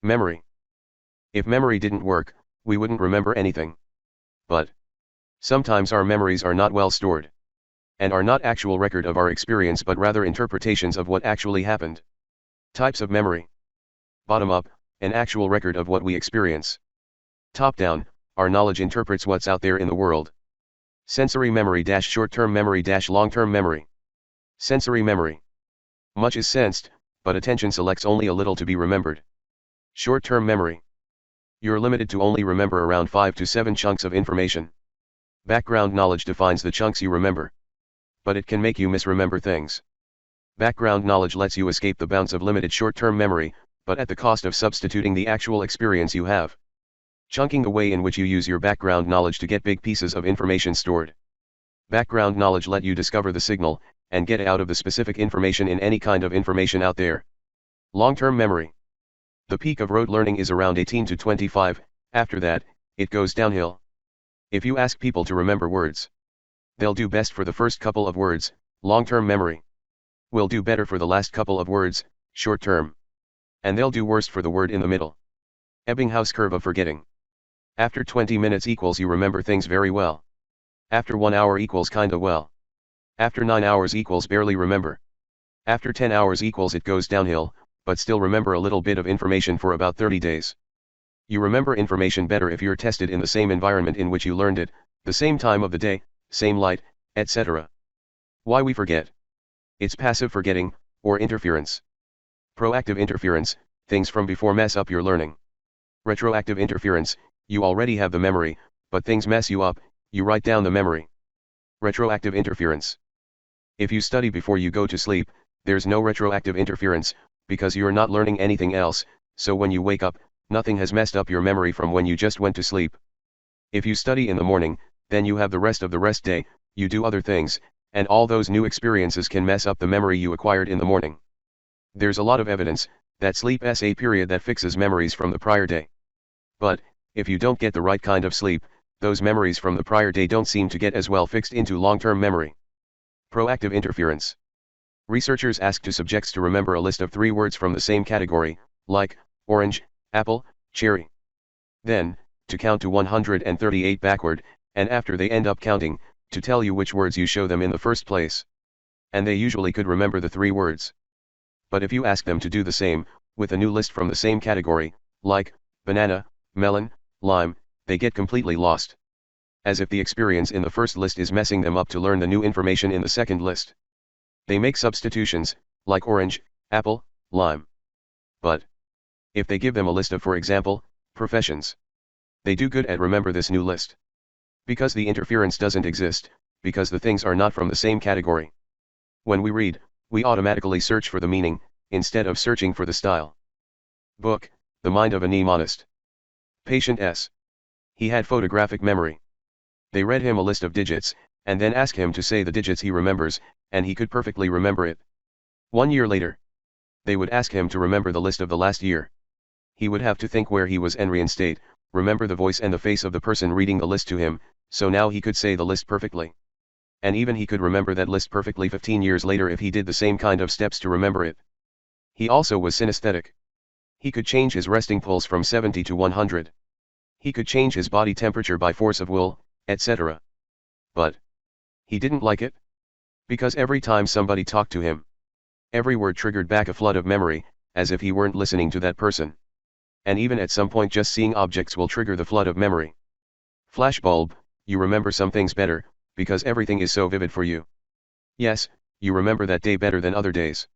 Memory. If memory didn't work, we wouldn't remember anything. But sometimes our memories are not well stored, and are not actual record of our experience but rather interpretations of what actually happened. Types of memory. Bottom up, an actual record of what we experience. Top down, our knowledge interprets what's out there in the world. Sensory memory - short-term memory - long-term memory. Sensory memory. Much is sensed, but attention selects only a little to be remembered. Short-term memory. You're limited to only remember around 5 to 7 chunks of information. Background knowledge defines the chunks you remember. But it can make you misremember things. Background knowledge lets you escape the bounds of limited short-term memory, but at the cost of substituting the actual experience you have. Chunking the way in which you use your background knowledge to get big pieces of information stored. Background knowledge let you discover the signal, and get out of the specific information in any kind of information out there. Long-term memory. The peak of rote learning is around 18 to 25, after that, it goes downhill. If you ask people to remember words, they'll do best for the first couple of words, long-term memory. Will do better for the last couple of words, short-term. And they'll do worst for the word in the middle. Ebbinghaus curve of forgetting. After 20 minutes equals you remember things very well. After 1 hour equals kinda well. After 9 hours equals barely remember. After 10 hours equals it goes downhill, but still remember a little bit of information for about 30 days. You remember information better if you're tested in the same environment in which you learned it, the same time of the day, same light, etc. Why we forget? It's passive forgetting, or interference. Proactive interference, things from before mess up your learning. Retroactive interference, you already have the memory, but things mess you up, you write down the memory. Retroactive interference. If you study before you go to sleep, there's no retroactive interference, because you're not learning anything else, so when you wake up, nothing has messed up your memory from when you just went to sleep. If you study in the morning, then you have the rest of the rest day, you do other things, and all those new experiences can mess up the memory you acquired in the morning. There's a lot of evidence that sleep is a period that fixes memories from the prior day. But, if you don't get the right kind of sleep, those memories from the prior day don't seem to get as well fixed into long-term memory. Proactive interference. Researchers ask two subjects to remember a list of 3 words from the same category, like orange, apple, cherry. Then, to count to 138 backward, and after they end up counting, to tell you which words you show them in the first place. And they usually could remember the 3 words. But if you ask them to do the same, with a new list from the same category, like banana, melon, lime, they get completely lost. As if the experience in the first list is messing them up to learn the new information in the second list. They make substitutions, like orange, apple, lime. But if they give them a list of, for example, professions, they do good at remember this new list. Because the interference doesn't exist, because the things are not from the same category. When we read, we automatically search for the meaning, instead of searching for the style. Book, The Mind of a Mnemonist. Patient S. He had photographic memory. They read him a list of digits, and then asked him to say the digits he remembers, and he could perfectly remember it. 1 year later, they would ask him to remember the list of the last year. He would have to think where he was and reinstate, remember the voice and the face of the person reading the list to him, so now he could say the list perfectly. And even he could remember that list perfectly 15 years later if he did the same kind of steps to remember it. He also was synesthetic. He could change his resting pulse from 70 to 100. He could change his body temperature by force of will, etc. But he didn't like it. Because every time somebody talked to him, every word triggered back a flood of memory, as if he weren't listening to that person. And even at some point just seeing objects will trigger the flood of memory. Flashbulb, you remember some things better, because everything is so vivid for you. Yes, you remember that day better than other days.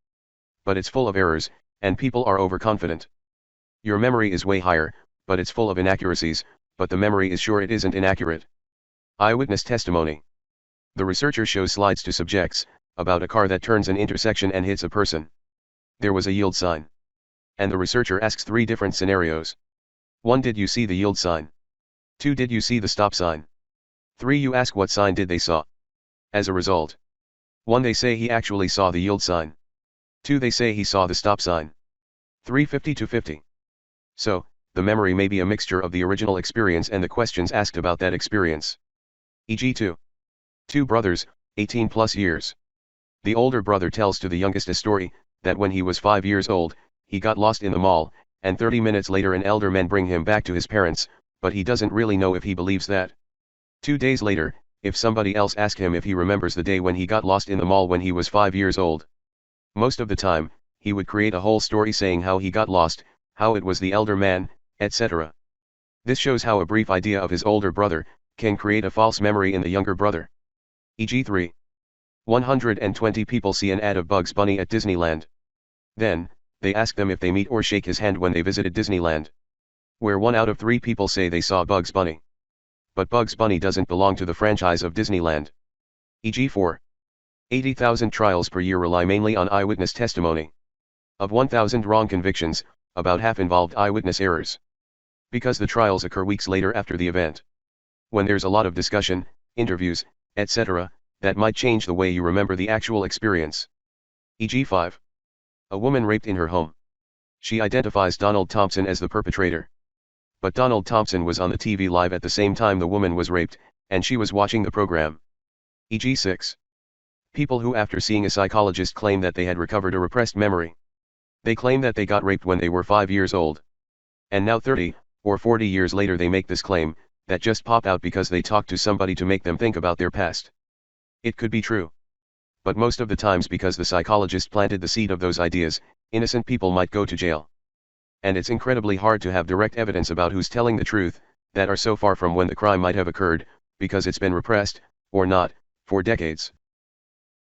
But it's full of errors, and people are overconfident. Your memory is way higher, but it's full of inaccuracies, but the memory is sure it isn't inaccurate. Eyewitness testimony. The researcher shows slides to subjects, about a car that turns an intersection and hits a person. There was a yield sign. And the researcher asks 3 different scenarios. 1. Did you see the yield sign? 2. Did you see the stop sign? 3. You ask what sign did they saw? As a result, 1. They say he actually saw the yield sign. 2. They say he saw the stop sign. 3. 50 to 50. So, the memory may be a mixture of the original experience and the questions asked about that experience. E.g. 2 brothers, 18 plus years. The older brother tells to the youngest a story, that when he was 5 years old, he got lost in the mall, and 30 minutes later an elder man bring him back to his parents, but he doesn't really know if he believes that. 2 days later, if somebody else ask him if he remembers the day when he got lost in the mall when he was 5 years old. Most of the time, he would create a whole story saying how he got lost, how it was the elder man, etc. This shows how a brief idea of his older brother can create a false memory in the younger brother. E.g. 3. 120 people see an ad of Bugs Bunny at Disneyland. Then, they ask them if they meet or shake his hand when they visited Disneyland. Where 1 out of 3 people say they saw Bugs Bunny. But Bugs Bunny doesn't belong to the franchise of Disneyland. E.g. 4. 80,000 trials per year rely mainly on eyewitness testimony. Of 1,000 wrong convictions, about half involved eyewitness errors. Because the trials occur weeks later after the event. When there's a lot of discussion, interviews, etc., that might change the way you remember the actual experience. E.g. 5. A woman raped in her home. She identifies Donald Thompson as the perpetrator. But Donald Thompson was on the TV live at the same time the woman was raped, and she was watching the program. E.g. 6. People who after seeing a psychologist claim that they had recovered a repressed memory. They claim that they got raped when they were 5 years old. And now 30 or 40 years later they make this claim, that just popped out because they talked to somebody to make them think about their past. It could be true. But most of the times because the psychologist planted the seed of those ideas, innocent people might go to jail. And it's incredibly hard to have direct evidence about who's telling the truth, that are so far from when the crime might have occurred, because it's been repressed, or not, for decades.